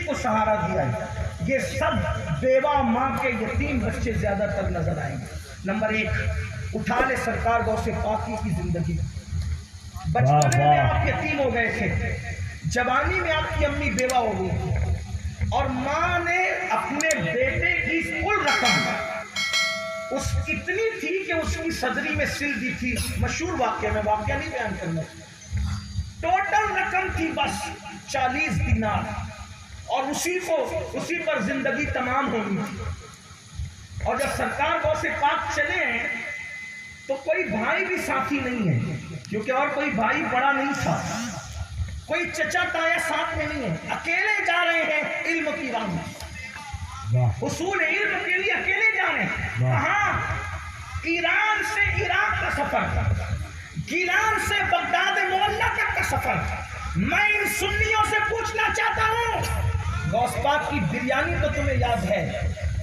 کو سہارا دیا ہے، یہ سب بیوہ ماں کے یتیم بچے زیادہ تر نظر آئیں گے۔ نمبر 1، اٹھا لے سرکار غوث پاکی کی زندگی۔ بچپنے میں آپ یتیم ہو گئے تھے، جوانی میں آپ کی امی بیوہ ہو گئی تھی، اور ماں نے اپنے بیٹے کی کل رقم اس اتنی تھی کہ اس کی صدری میں سل دی تھی۔ مشہور واقعہ، میں واقعہ نہیں بیان کرنا، ٹوٹل رقم تھی بس 40 دینار، اور اسی پر زندگی تمام ہونی تھی۔ اور جب سرکار غوث پاک چلے ہیں تو کوئی بھائی بھی ساتھی نہیں ہے، کیونکہ اور کوئی بھائی بڑا نہیں تھا، کوئی چچا تایا ساتھ میں نہیں ہے، اکیلے جا رہے ہیں علم کی راہ میں، حصول علم کے لیے اکیلے جا رہے ہیں۔ کہاں؟ ایران سے عراق کا سفر، گیلان سے بغداد معلیٰ تک کا سفر۔ میں ان سنیوں سے پوچھنا چاہتا ہوں، غوث پاک کی بریانی تو تمہیں یاد ہے،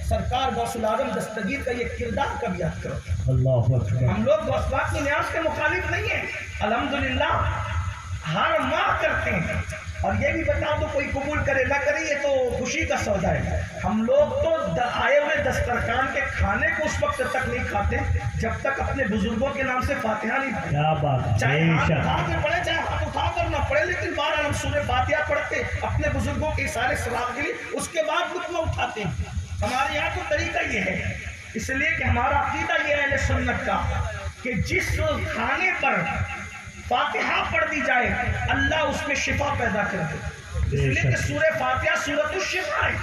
سرکار غوث العظم دستگیر کا یہ کردار کب یاد کرو؟ اللہ اکبر۔ ہم لوگ غوث پاک کی نیاز کے مخالف نہیں ہیں، الحمدللہ ہر ماہ کرتے ہیں، اور یہ بھی بتا دو کوئی قبول کرے نہ کرے یہ تو خوشی کا سودا ہے۔ ہم لوگ تو آئے ہوئے دسترخوان کے کھانے کو اس وقت تک نہیں کھاتے جب تک اپنے بزرگوں کے نام سے فاتحہ نہیں پڑھتے۔ کیا بات، چاہے ہاتھ اٹھا کے پڑھے چاہے ہاتھ اٹھا کر نہ پڑھے، لیکن بہرحال ہم سورہ فاتحہ پڑھتے اپنے بزرگوں کے سارے ثواب کے لیے، اس کے بعد لطف اٹھاتے ہیں۔ ہمارے یہاں تو طریقہ یہ ہے، اس لیے کہ ہمارا عقیدہ یہ ہے اہل سنت کا کہ جس کھانے پر فاتحہ پڑھ دی جائے اللہ اس میں شفا پیدا کر دے، اس لیے کہ سورہ فاتحہ سورۃ الشفا ہے،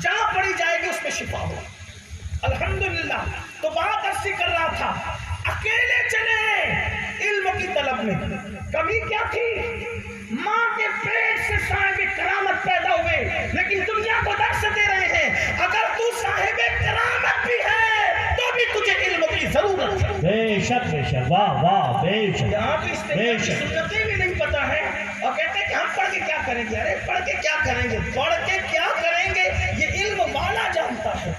جہاں پڑھی جائے گی اس میں شفا ہو۔ الحمدللہ۔ تو بات عرضی کر رہا تھا، اکیلے چلے علم کی طلب میں، کمی کیا تھی؟ ماں کے پیٹ سے صاحب کرامت پیدا ہوئے، لیکن دنیا کو درس دے رہے ہیں اگر تو صاحب کرامت بھی ہے تو بھی تجھے علم کی ضرورت ہے۔ بے شک بے شک، واہ واہ، بے شک۔ یہاں بھی سنتیں بھی نہیں پتا ہے، اور کہتے ہیں کہ ہم پڑھ کے کیا کریں گے؟ ارے پڑھ کے کیا کریں گے؟ پڑھ کے کیا کریں گے یہ علم والا جانتا ہے،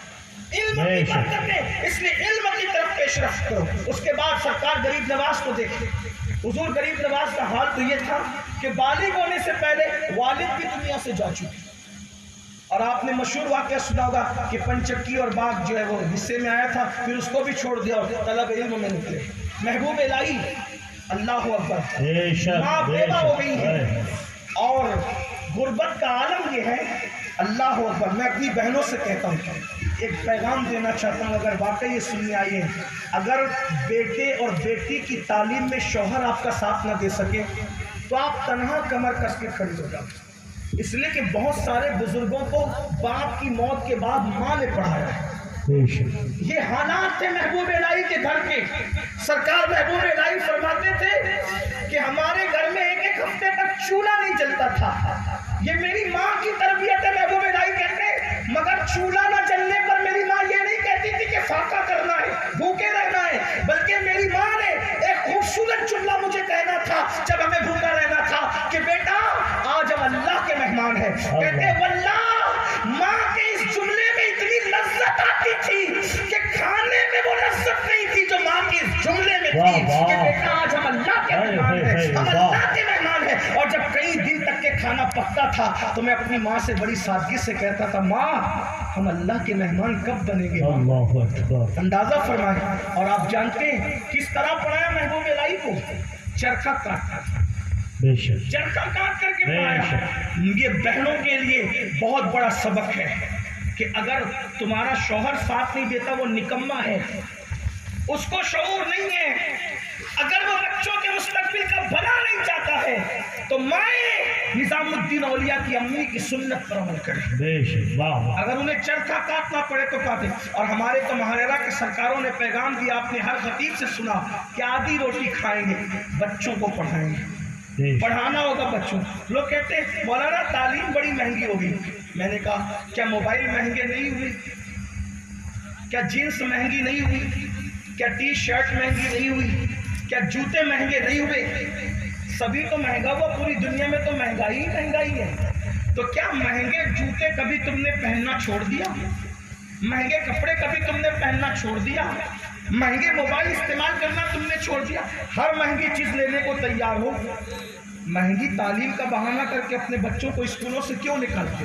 علم کی برکت ہے، اس لیے علم کی طرف پیش رفت کرو۔ اس کے بعد سرکار غریب نواز کو دیکھیں، حضور غریب نواز کا حال تو یہ تھا کہ بالغ ہونے سے پہلے والد بھی دنیا سے جا چکے، اور آپ نے مشہور واقعہ سنا ہوگا کہ پنچکی اور باغ جو ہے وہ حصے میں آیا تھا، پھر اس کو بھی چھوڑ دیا اور طلب علم میں نکلے۔ محبوب الہی، اللہ اکبر، ماں بیوہ ہو گئی ہے، اور غربت کا عالم یہ ہے، اللہ اکبر۔ میں اپنی بہنوں سے کہتا ہوں، ایک پیغام دینا چاہتا ہوں، اگر واقعی یہ سننے آئیے، اگر بیٹے اور بیٹی کی تعلیم میں شوہر آپ کا ساتھ نہ دے سکے تو آپ تنہا کمر کس کے کھڑی ہو جاؤ، اس لیے کہ بہت سارے بزرگوں کو باپ کی موت کے بعد ماں نے پڑھایا ہے۔ یہ حالات تھے محبوب الہی کے گھر کے۔ سرکار محبوب الہی فرماتے تھے کہ ہمارے گھر میں ایک ایک ہفتے تک چولہا نہیں جلتا تھا، یہ میری ماں کی تربیت ہے۔ محبوب الہی کہتے مگر چولہا نہ جلنے پر میری ماں یہ نہیں کہتی تھی کہ فاقہ کرنا ہے، بھوکے رہنا ہے، بلکہ میری ماں نے ایک خوبصورت جملہ مجھے کہنا تھا جب ہمیں بھوکا رہنا تھا کہ بیٹا آج ہم اللہ کے مہمان ہیں۔ کہتے واللہ ماں کے اس جملے میں اتنی لذت آتی تھی کہ کھانے میں وہ لذت نہیں تھی جو ماں کے اس جملے میں تھی کہ بیٹا آج ہم اللہ کے مہمان ہیں، ہم اللہ کے مہمان ہیں۔ اور جب کئی دن تک کے کھانا پکتا تھا تو میں اپنی ماں سے بڑی سادگی سے کہتا تھا ماں ہم اللہ کے مہمان کب بنیں گے؟ اندازہ فرمائیں۔ اور آپ جانتے ہیں کس طرح پڑھایا محبوب الہی کو؟ چرخہ کاٹ چرخہ کاٹ کر کے پڑھایا۔ یہ بہنوں کے لیے بہت بڑا سبق ہے کہ اگر تمہارا شوہر ساتھ نہیں دیتا وہ نکما ہے، اس کو شعور نہیں ہے، اگر وہ بچوں کے مستقبل کا بھلا نہیں چاہتا ہے تو مائیں نظام الدین اولیاء کی امی کی سنت پر عمل کرے۔ اگر انہیں چرخہ کاٹنا پڑے تو کاٹے۔ اور ہمارے تو مہاراجا کے سرکاروں نے پیغام دیا، آپ نے ہر خطیب سے سنا کہ آدھی روٹی کھائیں گے، بچوں کو پڑھائیں گے، پڑھانا ہوگا بچوں۔ لوگ کہتے ہیں مولانا تعلیم بڑی مہنگی ہوگی۔ میں نے کہا کیا موبائل مہنگے نہیں ہوئے؟ کیا جینس مہنگی نہیں ہوئی؟ کیا ٹی شرٹ مہنگی نہیں ہوئی؟ کیا جوتے مہنگے نہیں ہوئے؟ سبھی تو مہنگا ہوا، پوری دنیا میں تو مہنگائی ہی مہنگائی ہے۔ تو کیا مہنگے جوتے کبھی تم نے پہننا چھوڑ دیا؟ مہنگے کپڑے کبھی تم نے پہننا چھوڑ دیا؟ مہنگے موبائل استعمال کرنا تم نے چھوڑ دیا؟ ہر مہنگی چیز لینے کو تیار ہو، مہنگی تعلیم کا بہانہ کر کے اپنے بچوں کو اسکولوں سے کیوں نکالتے؟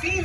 3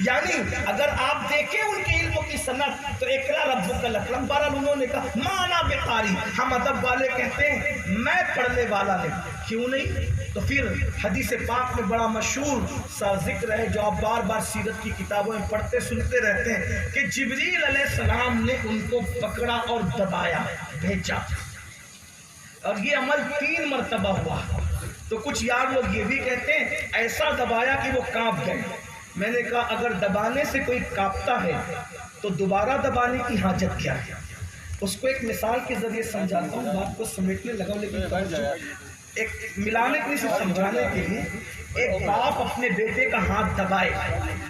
یعنی اگر آپ دیکھیں ان کے علم کی صنعت تو اقرا ربک الاکرم، بہرحال انہوں نے کہا مانا بقاری، ہم ادب والے کہتے ہیں میں پڑھنے والا نہیں، کیوں نہیں؟ تو پھر حدیث پاک میں بڑا مشہور سا ذکر ہے جو آپ بار بار سیرت کی کتابوں میں پڑھتے سنتے رہتے ہیں کہ جبریل علیہ السلام نے ان کو پکڑا اور دبایا، بھیجا، اور یہ عمل 3 مرتبہ ہوا۔ تو کچھ یار لوگ یہ بھی کہتے ہیں ایسا دبایا کہ وہ کانپ گئے۔ میں نے کہا اگر دبانے سے کوئی کانپتا ہے تو دوبارہ دبانے کی حاجت کیا ہے؟ اس کو ایک مثال کے ذریعے سمجھاتا ہوں، بات کو سمیٹنے لگا لیکن ایک ملانے کے لیے، سمجھانے کے لیے، ایک باپ اپنے بیٹے کا ہاتھ دبائے